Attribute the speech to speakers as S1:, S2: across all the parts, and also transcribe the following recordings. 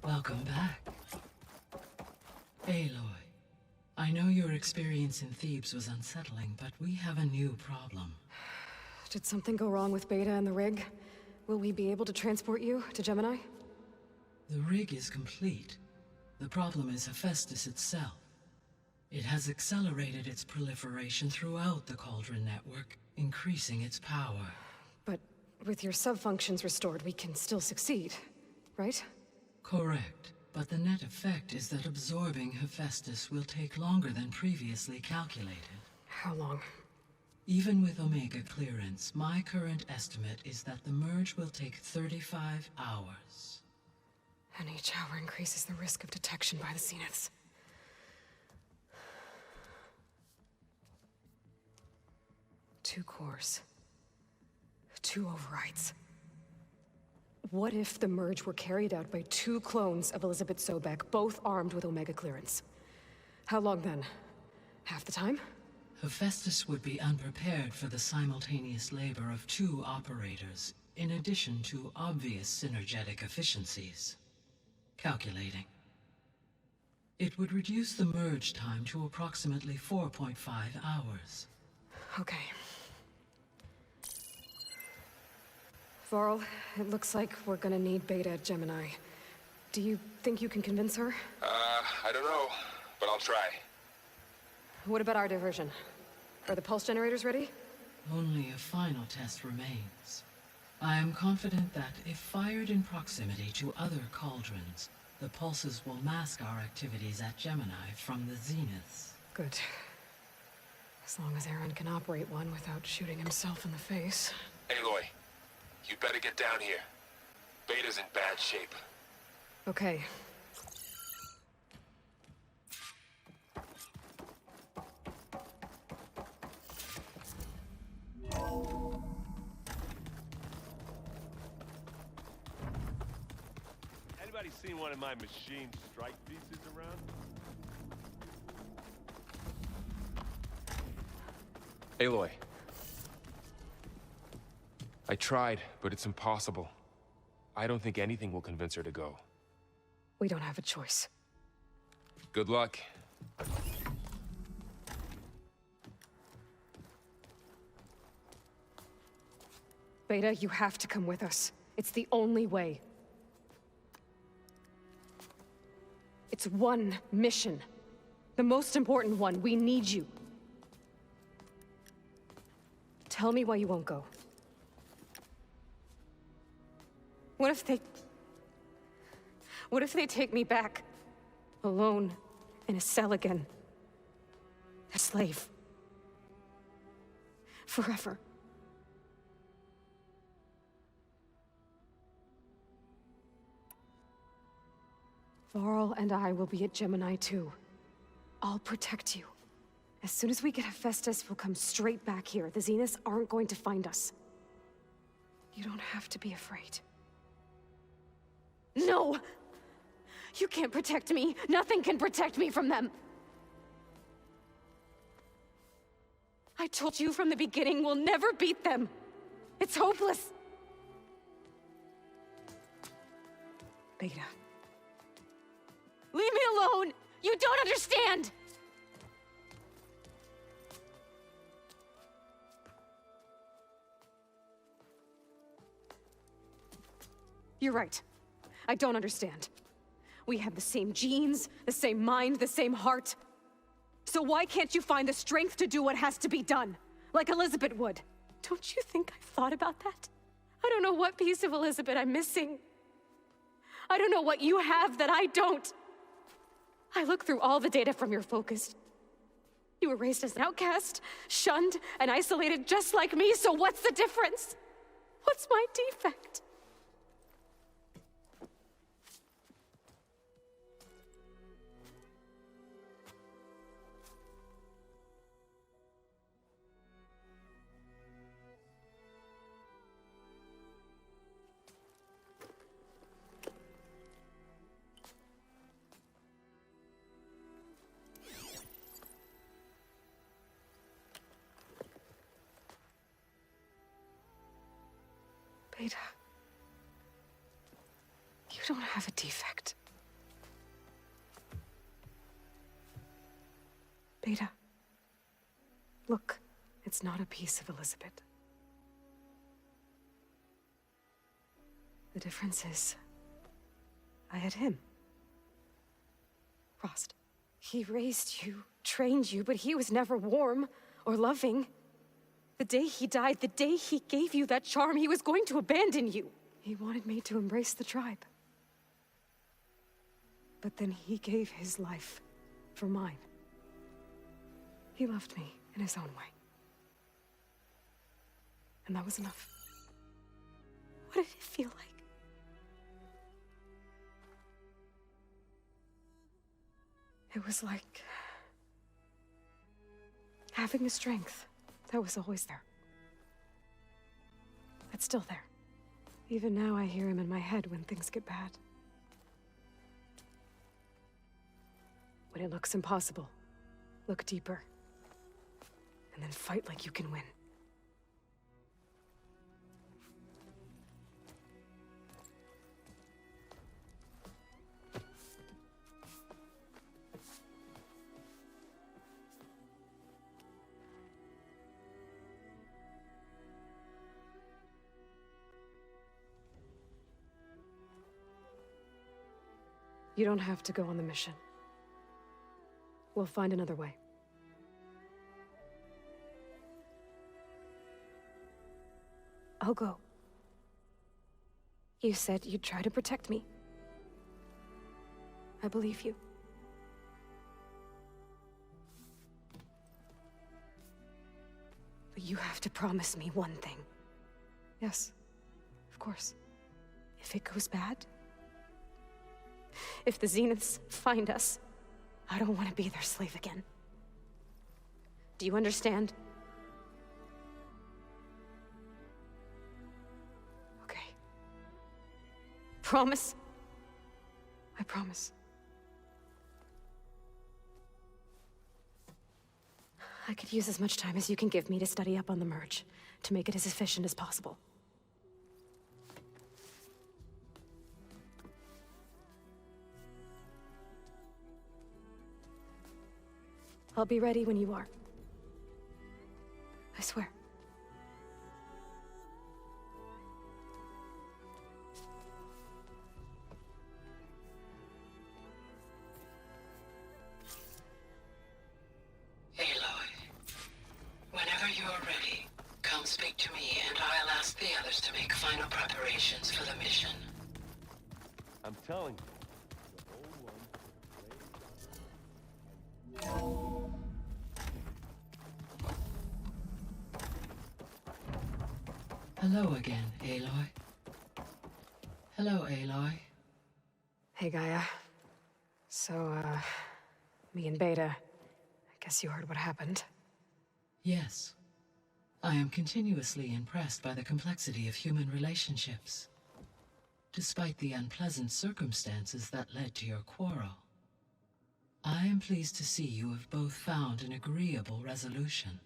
S1: Welcome back. Aloy, I know your experience in Thebes was unsettling, but we have a new problem.
S2: Did something go wrong with Beta and the rig? Will we be able to transport you to Gemini?
S1: The rig is complete. The problem is Hephaestus itself. It has accelerated its proliferation throughout the Cauldron network, increasing its power.
S2: But with your sub-functions restored, we can still succeed, right?
S1: Correct. But the net effect is that absorbing Hephaestus will take longer than previously calculated.
S2: How long?
S1: Even with Omega clearance, my current estimate is that the merge will take 35 hours.
S2: And each hour increases the risk of detection by the Zeniths. Two cores. Two overrides. What if the merge were carried out by two clones of Elizabeth Sobek, both armed with Omega clearance? How long then? Half the time?
S1: Hephaestus would be unprepared for the simultaneous labor of two operators, in addition to obvious synergetic efficiencies. Calculating. It would reduce the merge time to approximately 4.5 hours.
S2: Okay. Varl, it looks like we're gonna need Beta at Gemini. Do you think you can convince her?
S3: I don't know, but I'll try.
S2: What about our diversion? Are the pulse generators ready?
S1: Only a final test remains. I am confident that if fired in proximity to other cauldrons, the pulses will mask our activities at Gemini from the Zeniths.
S2: Good. As long as Aaron can operate one without shooting himself in the face.
S3: Aloy, you better get down here. Beta's in bad shape.
S2: Okay.
S4: Anybody seen one of my machine strike pieces around?
S3: Aloy. I tried, but it's impossible. I don't think anything will convince her to go.
S2: We don't have a choice.
S3: Good luck.
S2: Beta, you have to come with us. It's the only way. It's one mission. The most important one. We need you. Tell me why you won't go. What if they take me back? Alone, in a cell again. A slave. Forever. Varl and I will be at Gemini too. I'll protect you. As soon as we get Hephaestus, we'll come straight back here. The Zeniths aren't going to find us. You don't have to be afraid. No! You can't protect me. Nothing can protect me from them. I told you from the beginning, we'll never beat them. It's hopeless. Beta. Leave me alone! You don't understand! You're right. I don't understand. We have the same genes, the same mind, the same heart. So why can't you find the strength to do what has to be done? Like Elizabeth would. Don't you think I've thought about that? I don't know what piece of Elizabeth I'm missing. I don't know what you have that I don't. I look through all the data from your focus. You were raised as an outcast, shunned, and isolated just like me, so what's the difference? What's my defect? Beta, you don't have a defect. Beta. Look, it's not a piece of Elizabeth. The difference is, I had him. Frost. He raised you, trained you, but he was never warm or loving. The day he died, the day he gave you that charm, he was going to abandon you. He wanted me to embrace the tribe. But then he gave his life for mine. He loved me in his own way. And that was enough. What did it feel like? It was like having a strength that was always there. It's still there. Even now I hear him in my head when things get bad. When it looks impossible, look deeper. And then fight like you can win. You don't have to go on the mission. We'll find another way. I'll go. You said you'd try to protect me. I believe you. But you have to promise me one thing. Yes, of course. If it goes bad, if the Zeniths find us, I don't want to be their slave again. Do you understand? Okay. Promise? I promise. I could use as much time as you can give me to study up on the merge, to make it as efficient as possible. I'll be ready when you are. I swear.
S1: Aloy, whenever you're ready, come speak to me and I'll ask the others to make final preparations for the mission.
S4: I'm telling you.
S1: Hello again, Aloy. Hello, Aloy.
S2: Hey, Gaia. So, me and Beta, I guess you heard what happened.
S1: Yes. I am continuously impressed by the complexity of human relationships. Despite the unpleasant circumstances that led to your quarrel, I am pleased to see you have both found an agreeable resolution.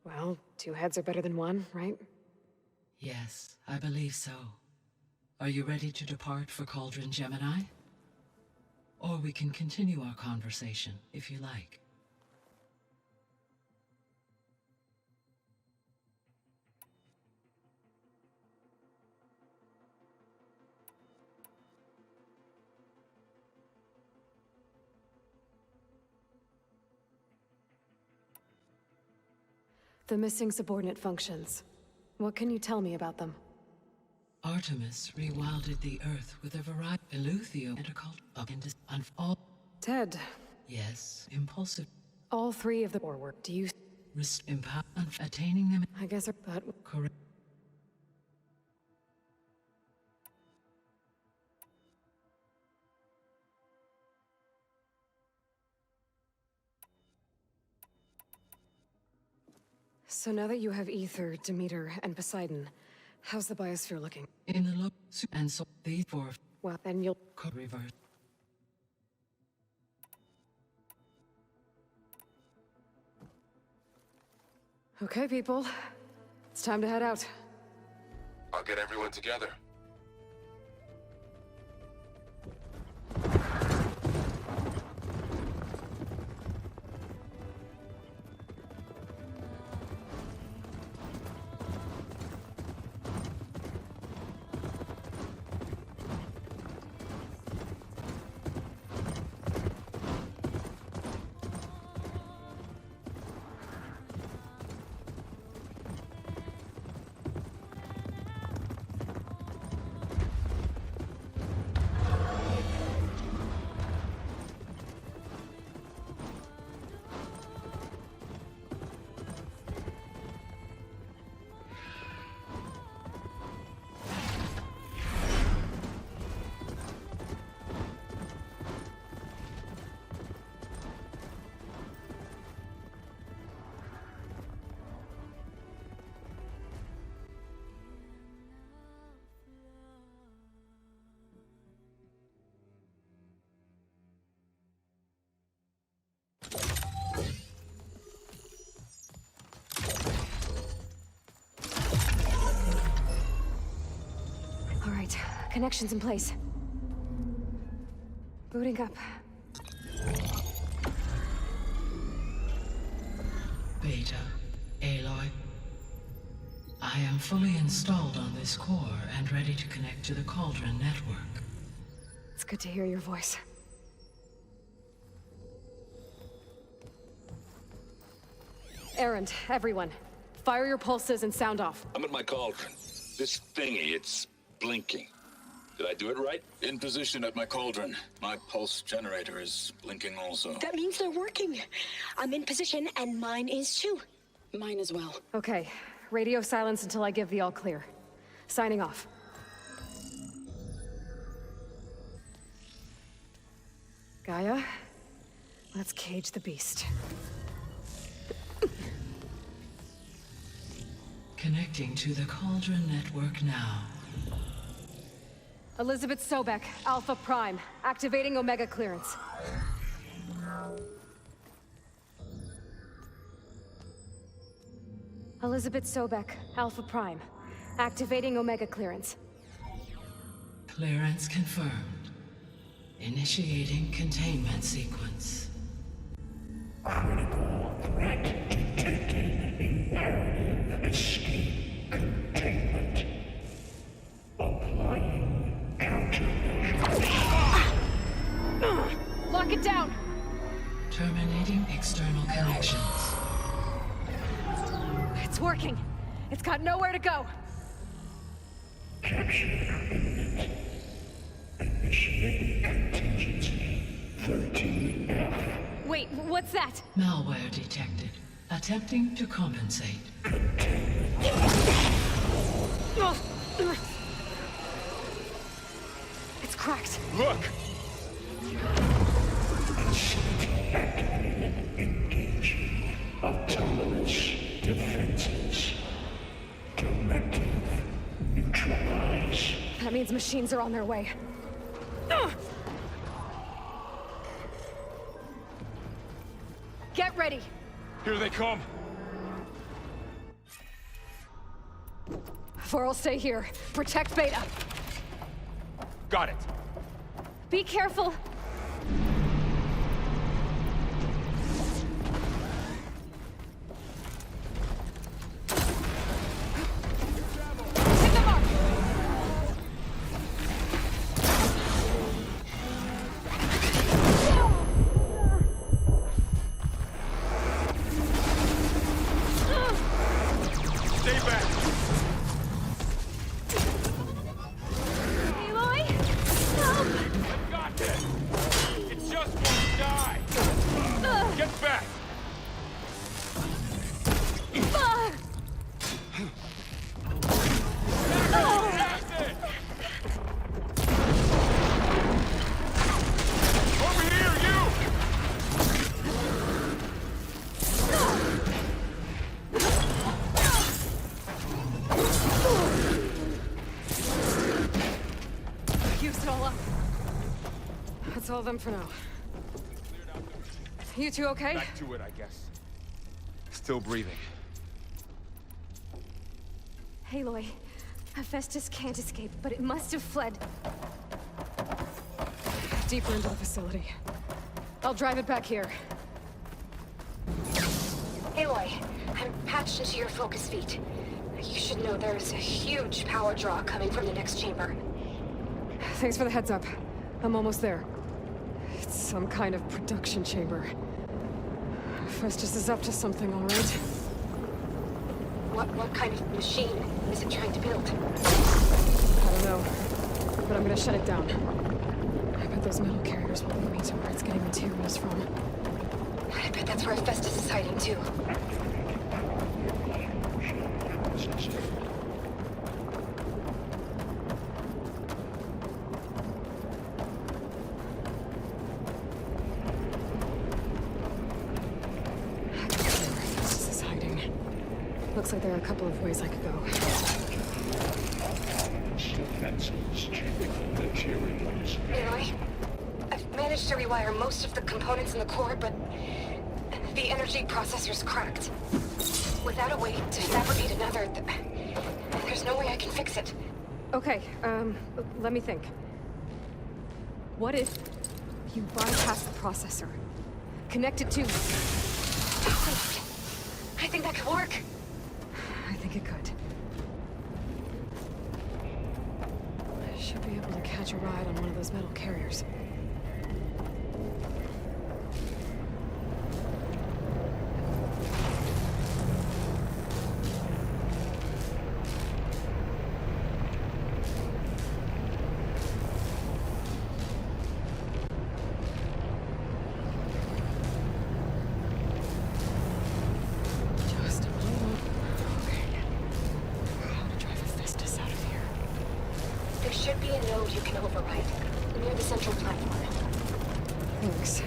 S2: Well, two heads are better than one, right?
S1: Yes, I believe so. Are you ready to depart for Cauldron Gemini? Or we can continue our conversation, if you like.
S2: The missing subordinate functions. What can you tell me about them?
S1: Artemis rewilded the Earth with a variety of Eleuthio and occult up into all.
S2: Ted.
S1: Yes, impulsive.
S2: All three of the forward. Do you...
S1: Empower attaining them.
S2: I guess, but...
S1: Correct.
S2: So now that you have Ether, Demeter, and Poseidon, how's the biosphere looking?
S1: In the low and so these four
S2: Well, then you'll...
S1: reverse.
S2: Okay, people. It's time to head out.
S3: I'll get everyone together.
S2: Connection's in place. Booting up.
S1: Beta, Aloy. I am fully installed on this core and ready to connect to the Cauldron network.
S2: It's good to hear your voice. Errand, everyone. Fire your pulses and sound off.
S5: I'm at my cauldron. This thingy, it's blinking. Did I do it right? In position at my cauldron. My pulse generator is blinking also.
S6: That means they're working. I'm in position, and mine is too. Mine as well.
S2: Okay. Radio silence until I give the all clear. Signing off. Gaia, let's cage the beast.
S1: Connecting to the Cauldron network now.
S2: Elizabeth Sobek, Alpha Prime, activating Omega clearance. Elizabeth Sobek, Alpha Prime, activating Omega clearance.
S1: Clearance confirmed. Initiating containment sequence.
S7: Critical threat detected. Imperative escape containment. Applying countermeasures.
S2: Lock it down!
S1: Terminating external connections.
S2: It's working. It's got nowhere to go.
S7: Capture imminent. Initiating contingency 13F.
S2: Wait, what's that?
S1: Malware detected. Attempting to compensate.
S2: It's cracked.
S5: Look!
S7: Facility activated. Engaging autonomous defenses. Directive neutralize.
S2: That means machines are on their way. Get ready!
S3: Here they come.
S2: Vor'll stay here. Protect Beta.
S3: Got it.
S2: Be careful! Hit the mark!
S3: Stay back.
S2: Aloy? Help!
S3: I got this. It just won't die. Get back. Over here, you!
S2: Used it all up. That's all of them for now. You two okay?
S3: Back to it, I guess. Still breathing.
S2: Aloy, Hephaestus can't escape, but it must have fled. Deeper into the facility. I'll drive it back here.
S6: Aloy, I'm patched into your focus feed. You should know there's a huge power draw coming from the next chamber.
S2: Thanks for the heads up. I'm almost there. It's some kind of production chamber. Festus is up to something, all right.
S6: What kind of machine is it trying to build?
S2: I don't know, but I'm gonna shut it down. I bet those metal carriers will lead me to where it's getting materials from.
S6: I bet that's where Festus is hiding too.
S2: Festus is hiding. Looks like there are a couple of ways I could go.
S7: Defenses check materials.
S6: Aloy, I've managed to rewire most of the components in the core, but the energy processor's cracked. Without a way to fabricate another, there's no way I can fix it.
S2: Okay, let me think. What if you bypass the processor? Connect it to...
S6: I think that could work.
S2: I think it could. I should be able to catch a ride on one of those metal carriers. Just a little... Okay. How to drive Hephaestus out of here.
S6: There should be a node you can override near the central platform.
S2: Thanks.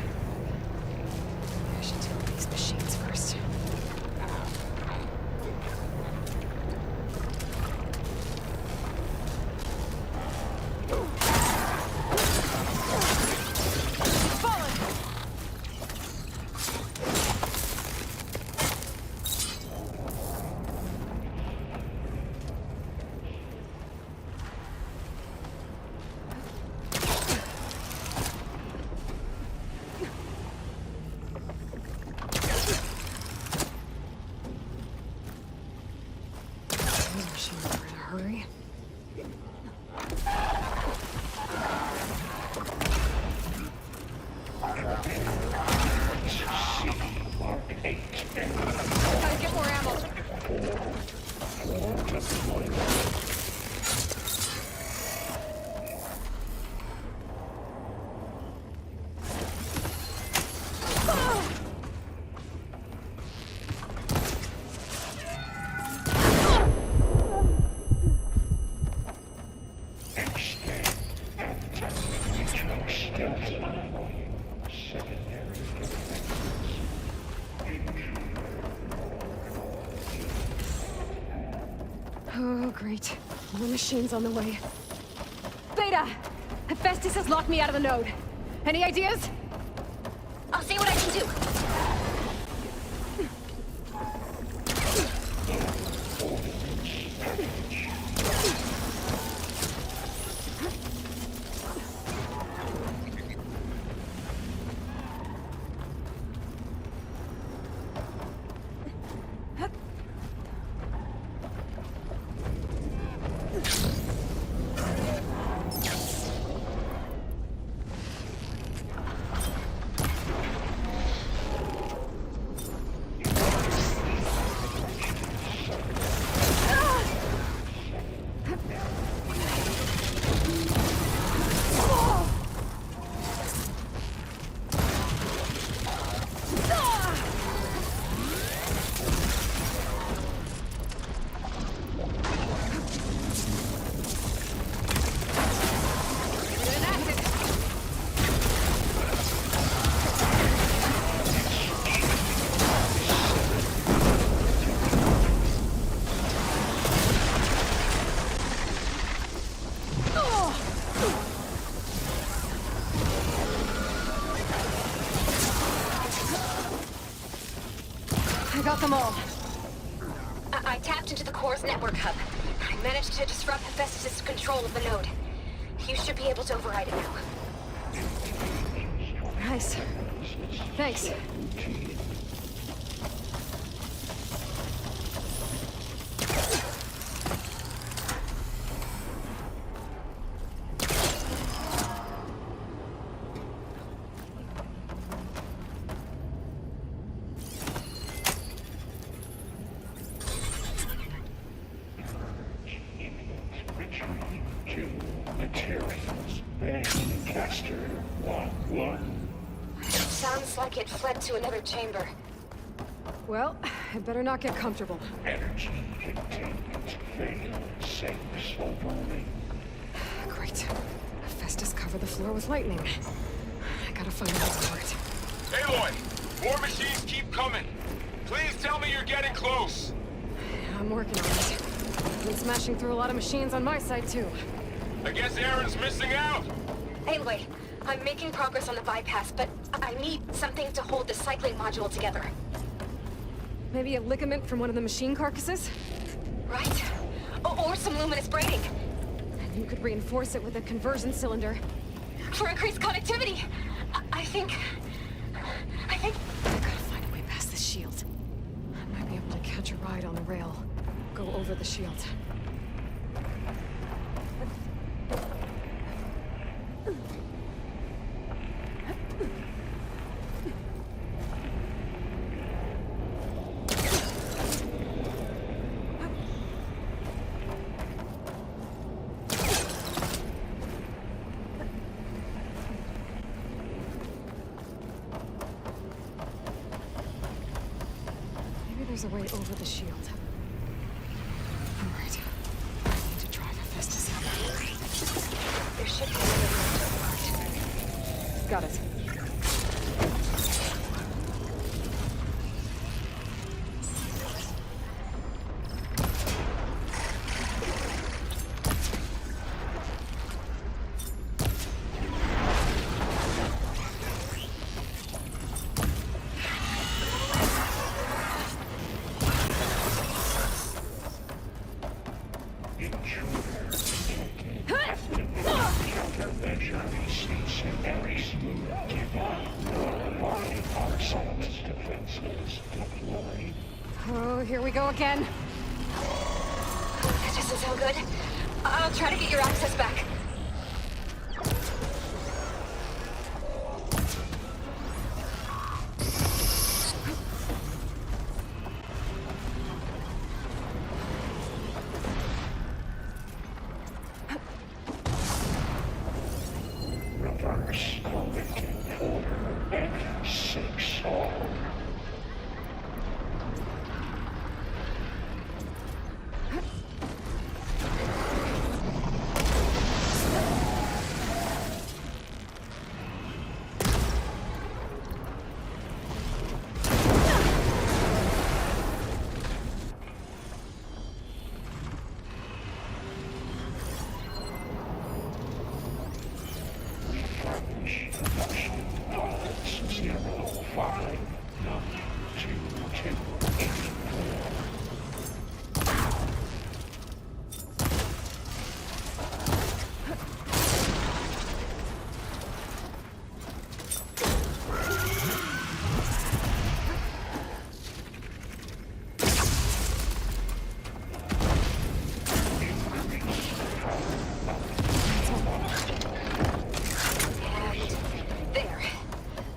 S2: I should deal with these machines first. These machines are in a hurry.
S7: Mark 8.
S2: Gotta get more ammo.
S7: Deployment.
S2: Oh, great. More machines on the way. Beta! Hephaestus has locked me out of the node. Any ideas?
S6: I'll see what I can do.
S2: I got them all.
S6: I tapped into the core's network hub. I managed to disrupt Hephaestus' control of the node. You should be able to override it now.
S2: Nice. Thanks.
S7: To materials. Caster 1-1.
S6: Sounds like it fled to another chamber.
S2: Well, I better not get comfortable.
S7: Energy containment failed. Safe overlay.
S2: Great. Hephaestus covered the floor with lightning. I gotta find out what's it.
S3: Aloy, more machines keep coming. Please tell me you're getting close.
S2: I'm working on it. Been smashing through a lot of machines on my side, too.
S3: I guess Aaron's missing out.
S6: Anyway, I'm making progress on the bypass, but I need something to hold the cycling module together.
S2: Maybe a ligament from one of the machine carcasses?
S6: Right? Or some luminous braiding.
S2: You could reinforce it with a conversion cylinder.
S6: For increased connectivity! I think...
S2: I gotta find a way past the shield. I might be able to catch a ride on the rail. Go over the shield. There's a way over the shield. All right. I need to drive Hephaestus out.
S6: There should be another part.
S2: Got it. Oh, here we go again.
S6: That doesn't sound good. I'll try to get your access back.
S7: Reverse collecting order X6 all.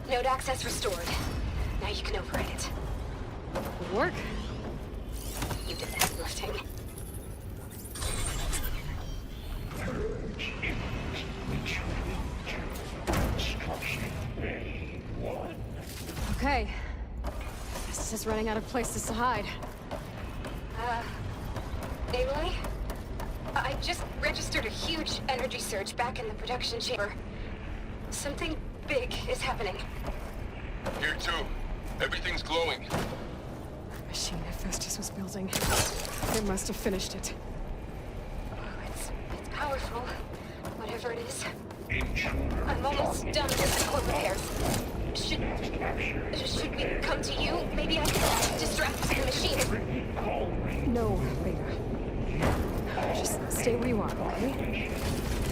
S6: Node access restored. Now you can override it.
S2: Work?
S6: You did the heavy lifting.
S7: Purge imminent. Retreat to construction bay 1.
S2: Okay. This is running out of places to hide.
S6: Aloy? I just registered a huge energy surge back in the production chamber. Something big is happening.
S3: Here too. Everything's glowing.
S2: Machine Hephaestus was building. They must have finished it.
S6: Oh, it's powerful. Whatever it is.
S7: Intruder
S6: I'm almost done with the core repairs. Should we come to you? Maybe I can distract the machine.
S2: No, Beta. Just stay where you are, okay?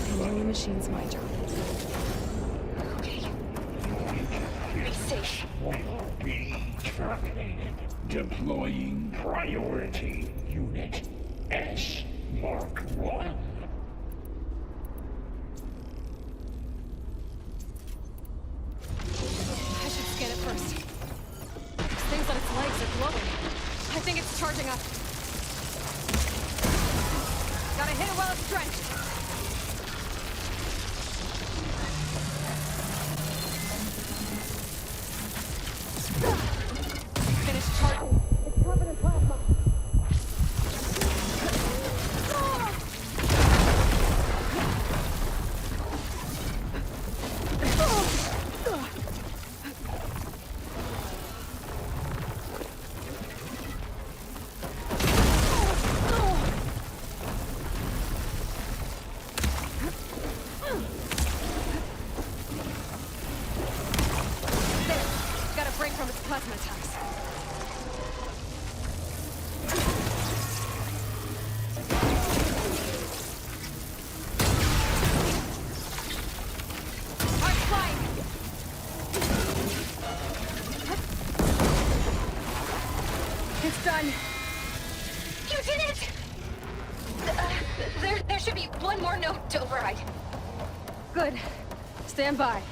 S2: Handling the machine's my job.
S6: Okay. Be safe.
S7: Will be terminated. Deploying priority unit S Mark 1.
S2: I should scan it first. These things on its legs are glowing. I think it's charging up. Gotta hit it while it's drenched. Finish charging. It's covered in plasma. Got a break from its plasma attacks. done.
S6: You did it! There should be one more node to override.
S2: Good. Stand by.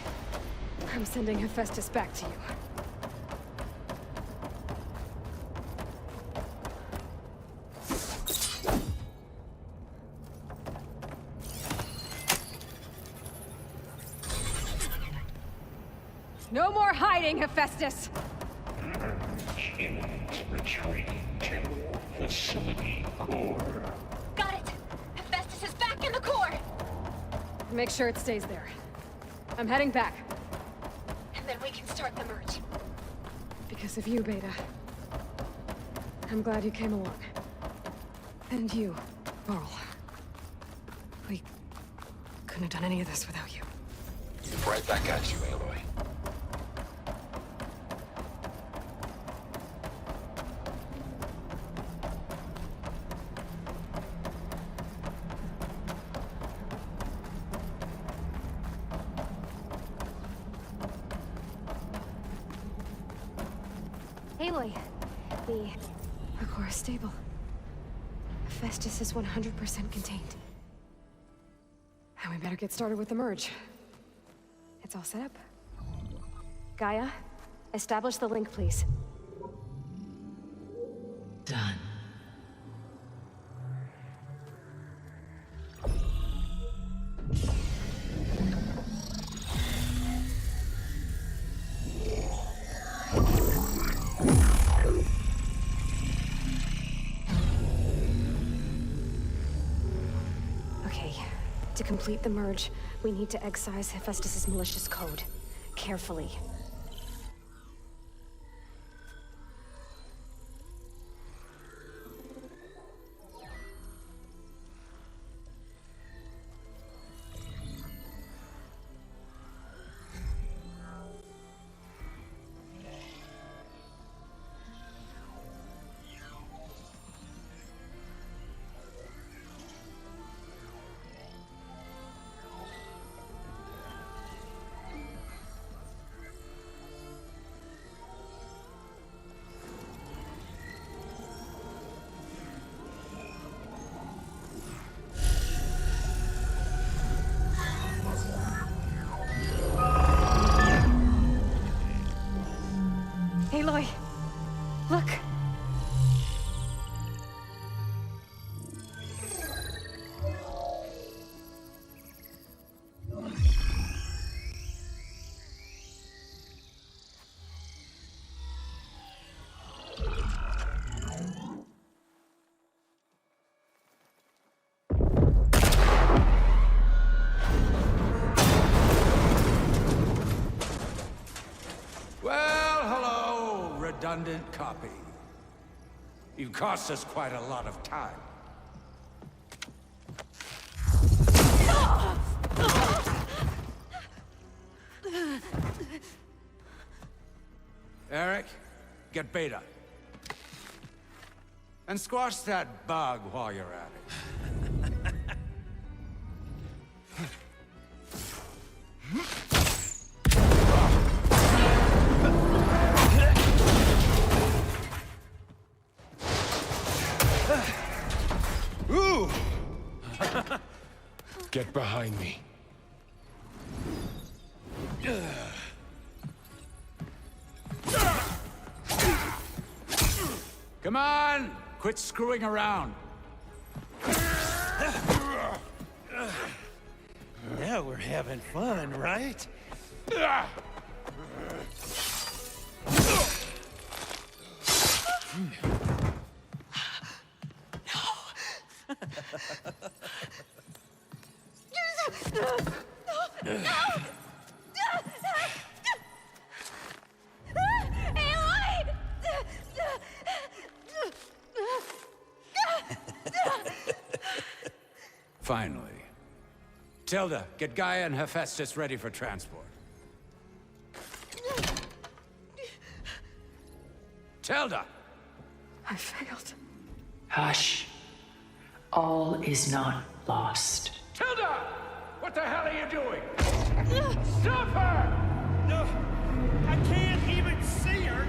S2: I'm sending Hephaestus back to you. No more hiding, Hephaestus!
S7: Imminent retreat to facility core.
S6: Got it! Hephaestus is back in the core!
S2: Make sure it stays there. I'm heading back.
S6: And then we can start the merge.
S2: Because of you, Beta. I'm glad you came along. And you, Carl. We couldn't have done any of this without you.
S5: Right back at you, Aloy.
S2: Aloy, the core is stable. Hephaestus is 100% contained. And we better get started with the merge. It's all set up. Gaia, establish the link, please.
S1: Done.
S2: Okay, to complete the merge, we need to excise Hephaestus' malicious code. Carefully. Aloy, look.
S8: Redundant copy. You've cost us quite a lot of time. Eric, get Beta. And squash that bug while you're at it.
S3: Ooh! Get behind me.
S8: Come on! Quit screwing around.
S9: Now we're having fun, right?
S8: Finally. Tilda, get Gaia and Hephaestus ready for transport. Tilda!
S2: I failed.
S1: Hush. All is not lost.
S8: Tilda! What the hell are you doing? Stop her!
S9: No, I can't even see her.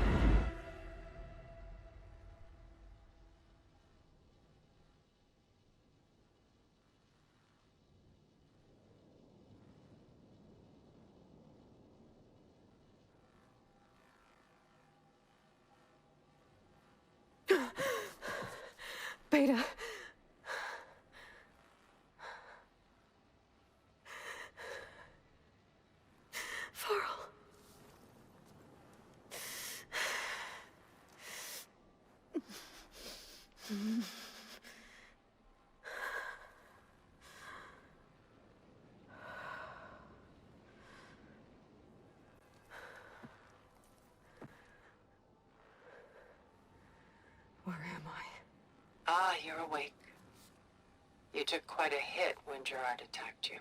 S2: Beta. Varl. Where am I?
S10: Ah, you're awake. You took quite a hit when Gerard attacked you.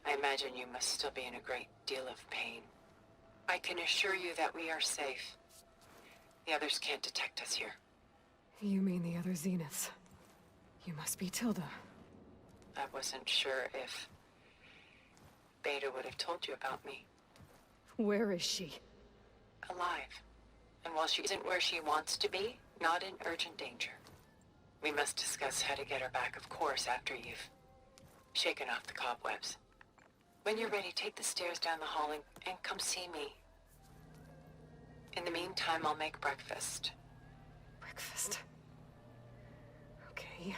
S10: I imagine you must still be in a great deal of pain. I can assure you that we are safe. The others can't detect us here.
S2: You mean the other Zeniths? You must be Tilda.
S10: I wasn't sure if Beta would have told you about me.
S2: Where is she?
S10: Alive. And while she isn't where she wants to be, not in urgent danger. We must discuss how to get her back, of course, after you've shaken off the cobwebs. When you're ready, take the stairs down the hall and come see me. In the meantime, I'll make breakfast.
S2: Breakfast. Okay.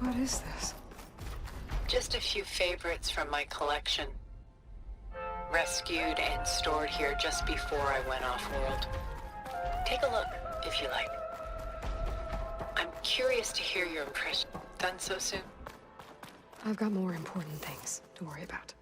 S2: What is this?
S10: Just a few favorites from my collection. Rescued and stored here just before I went off-world. Take a look, if you like. I'm curious to hear your impression. Done so soon?
S2: I've got more important things to worry about.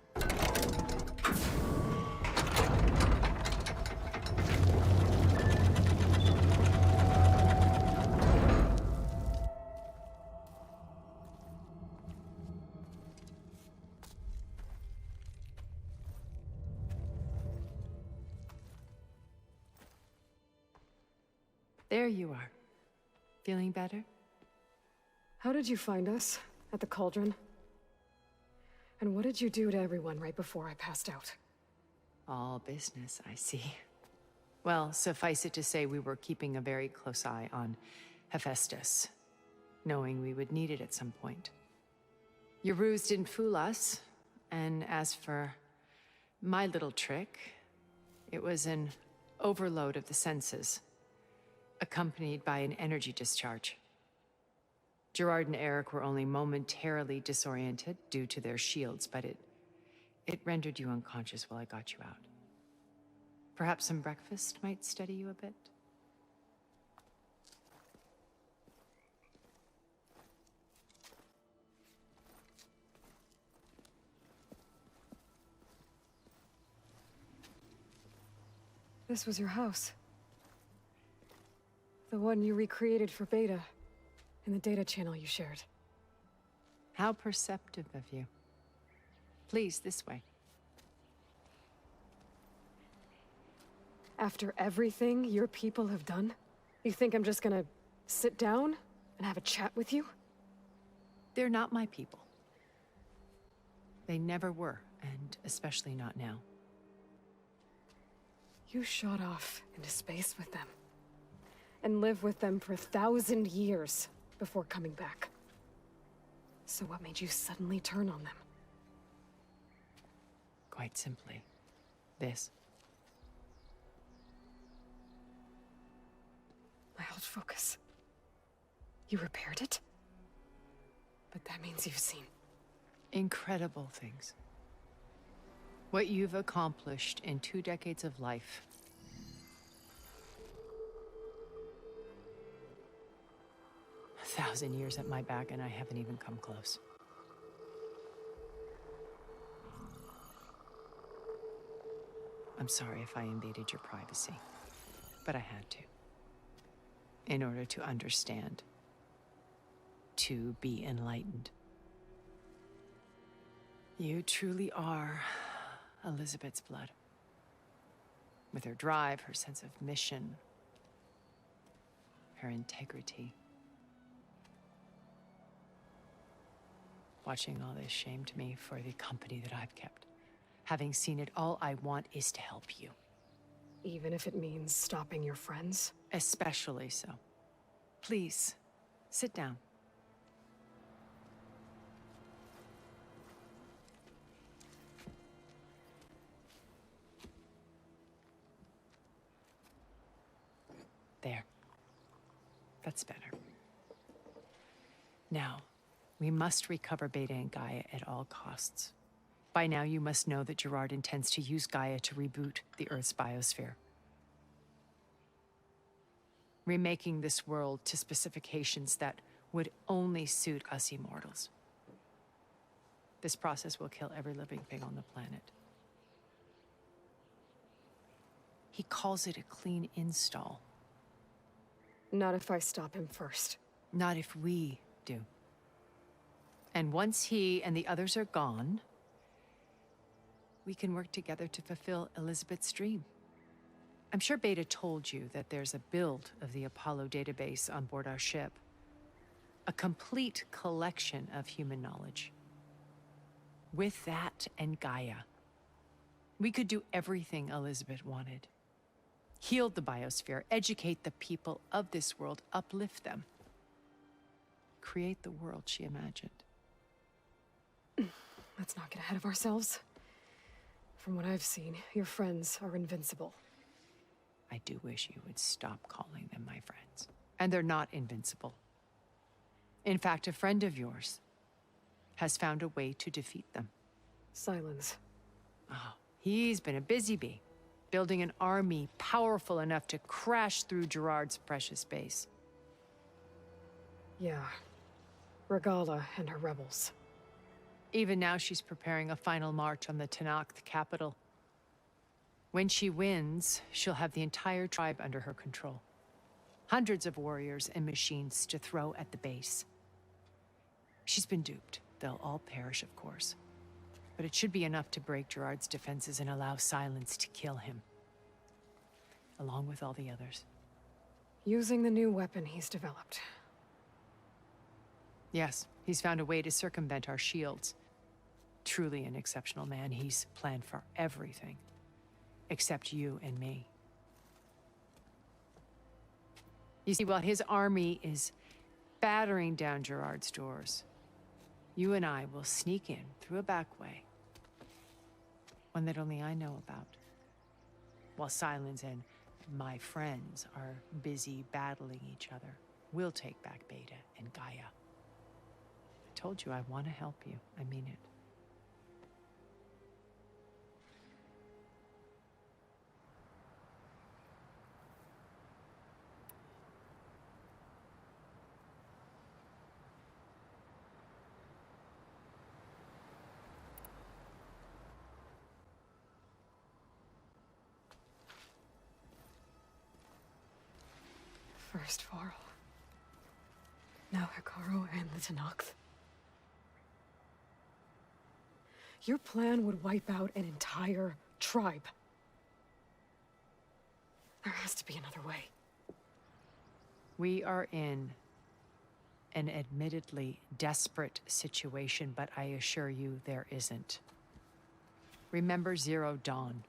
S10: There you are. Feeling better?
S2: How did you find us? At the cauldron? And what did you do to everyone right before I passed out?
S10: All business, I see. Well, suffice it to say we were keeping a very close eye on Hephaestus, knowing we would need it at some point. Your ruse didn't fool us, and as for my little trick, it was an overload of the senses, accompanied by an energy discharge. Gerard and Eric were only momentarily disoriented due to their shields, but it rendered you unconscious while I got you out. Perhaps some breakfast might steady you a bit?
S2: This was your house. The one you recreated for Beta, in the data channel you shared.
S10: How perceptive of you. Please, this way.
S2: After everything your people have done, you think I'm just gonna sit down and have a chat with you?
S10: They're not my people. They never were, and especially not now.
S2: You shot off into space with them, and lived with them for 1,000 years before coming back. So what made you suddenly turn on them?
S10: Quite simply, this.
S2: My old focus. You repaired it? But that means you've seen
S10: Incredible things. What you've accomplished in 2 decades of life. A 1,000 years at my back and I haven't even come close. I'm sorry if I invaded your privacy, but I had to. In order to understand. To be enlightened. You truly are Elizabeth's blood. With her drive, her sense of mission, her integrity. Watching all this shamed me for the company that I've kept. Having seen it, all I want is to help you.
S2: Even if it means stopping your friends?
S10: Especially so. Please, sit down. There. That's better. Now, we must recover Beta and Gaia at all costs. By now, you must know that Gerard intends to use Gaia to reboot the Earth's biosphere. Remaking this world to specifications that would only suit us immortals. This process will kill every living thing on the planet. He calls it a clean install.
S2: Not if I stop him first.
S10: Not if we do. And once he and the others are gone, we can work together to fulfill Elizabeth's dream. I'm sure Beta told you that there's a build of the Apollo database on board our ship. A complete collection of human knowledge. With that and Gaia, we could do everything Elizabeth wanted. Heal the biosphere, educate the people of this world, uplift them. Create the world she imagined.
S2: Let's not get ahead of ourselves. From what I've seen, your friends are invincible.
S10: I do wish you would stop calling them my friends. And they're not invincible. In fact, a friend of yours has found a way to defeat them.
S2: Silence.
S10: Oh, he's been a busy bee, building an army powerful enough to crash through Gerard's precious base.
S2: Yeah. Regala and her rebels.
S10: Even now, she's preparing a final march on the Tenakth capital. When she wins, she'll have the entire tribe under her control. Hundreds of warriors and machines to throw at the base. She's been duped. They'll all perish, of course. But it should be enough to break Gerard's defenses and allow Silence to kill him. Along with all the others.
S2: Using the new weapon he's developed.
S10: Yes, he's found a way to circumvent our shields. Truly an exceptional man. He's planned for everything. Except you and me. You see, while his army is battering down Gerard's doors, you and I will sneak in through a back way. One that only I know about. While Silence and my friends are busy battling each other, we'll take back Beta and Gaia. I told you I want to help you. I mean it.
S2: First Varl. Now Hekarro and the Tenakth. Your plan would wipe out an entire tribe. There has to be another way.
S10: We are in an admittedly desperate situation, but I assure you there isn't. Remember Zero Dawn.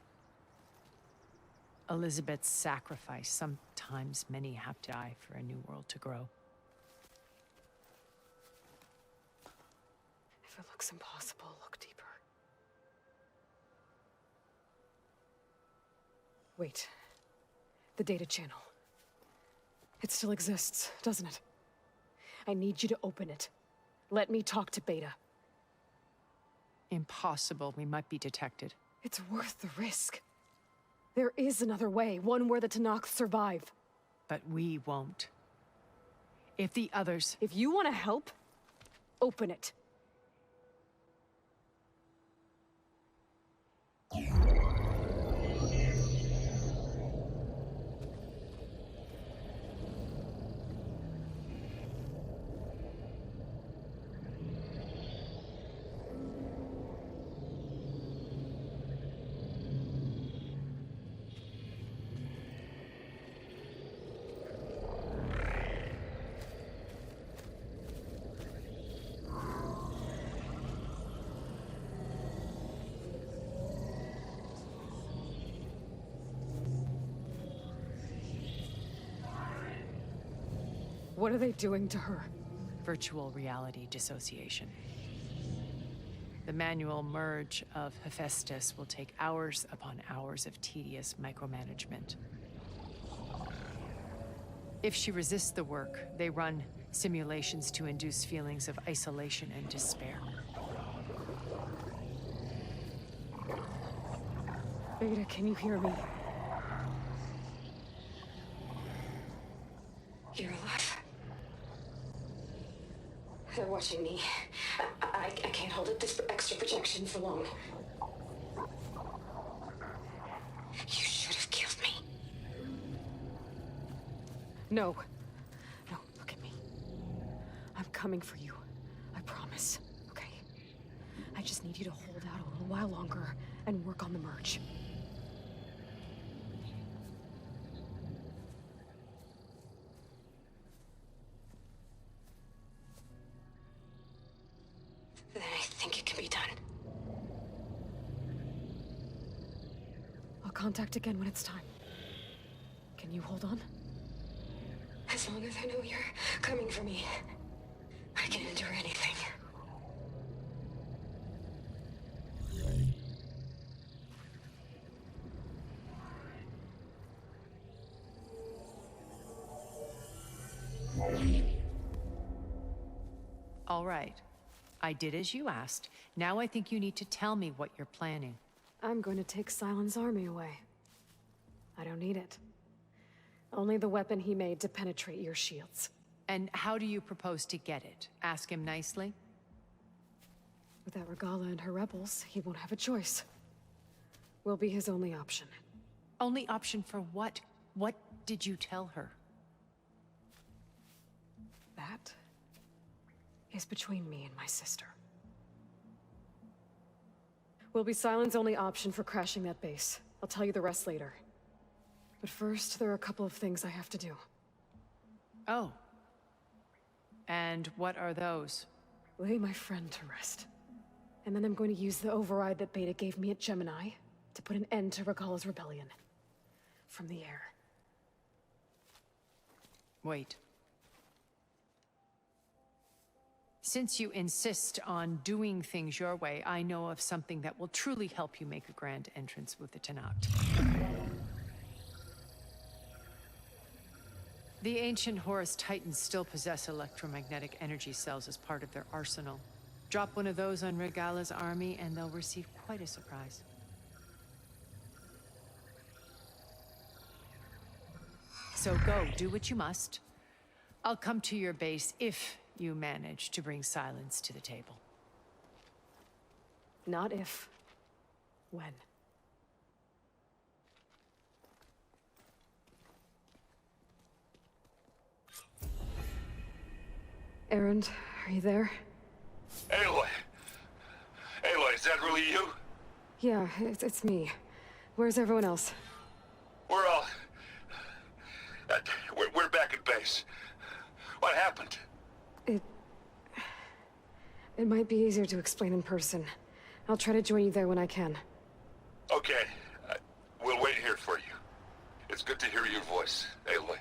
S10: Elizabeth's sacrifice. Sometimes many have to die for a new world to grow.
S2: If it looks impossible, look deeper. Wait. The data channel. It still exists, doesn't it? I need you to open it. Let me talk to Beta.
S10: Impossible. We might be detected.
S2: It's worth the risk. There is another way, one where the Tenakth survive.
S10: But we won't. If the others...
S2: If you want to help, open it. What are they doing to her?
S10: Virtual reality dissociation. The manual merge of Hephaestus will take hours upon hours of tedious micromanagement. If she resists the work, they run simulations to induce feelings of isolation and despair.
S2: Beta, can you hear me?
S6: You're alive. They're watching me. I can't hold up this extra projection for long. You should have killed me.
S2: No. No, look at me. I'm coming for you. I promise, okay? I just need you to hold out a little while longer and work on the merge.
S6: Then I think it can be done.
S2: I'll contact again when it's time. Can you hold on?
S6: As long as I know you're coming for me, I can endure anything.
S10: All right. I did as you asked. Now I think you need to tell me what you're planning.
S2: I'm going to take Silent's army away. I don't need it. Only the weapon he made to penetrate your shields.
S10: And how do you propose to get it? Ask him nicely?
S2: Without Regala and her rebels, he won't have a choice. We'll be his only option.
S10: Only option for what? What did you tell her?
S2: That is between me and my sister. Will be Silent's only option for crashing that base. I'll tell you the rest later. But first, there are a couple of things I have to do.
S10: Oh. And what are those?
S2: Lay my friend to rest. And then I'm going to use the override that Beta gave me at Gemini to put an end to Regala's rebellion. From the air.
S10: Wait. Since you insist on doing things your way, I know of something that will truly help you make a grand entrance with the Tenakt. The ancient Horus Titans still possess electromagnetic energy cells as part of their arsenal. Drop one of those on Regala's army and they'll receive quite a surprise. So go, do what you must. I'll come to your base if you manage to bring Silence to the table.
S2: Not if. When. Erend, are you there?
S3: Aloy! Aloy, is that really you?
S2: Yeah, it's me. Where's everyone else?
S3: We're all... we're back at base. What happened?
S2: It might be easier to explain in person. I'll try to join you there when I can.
S3: Okay. We'll wait here for you. It's good to hear your voice, Aloy.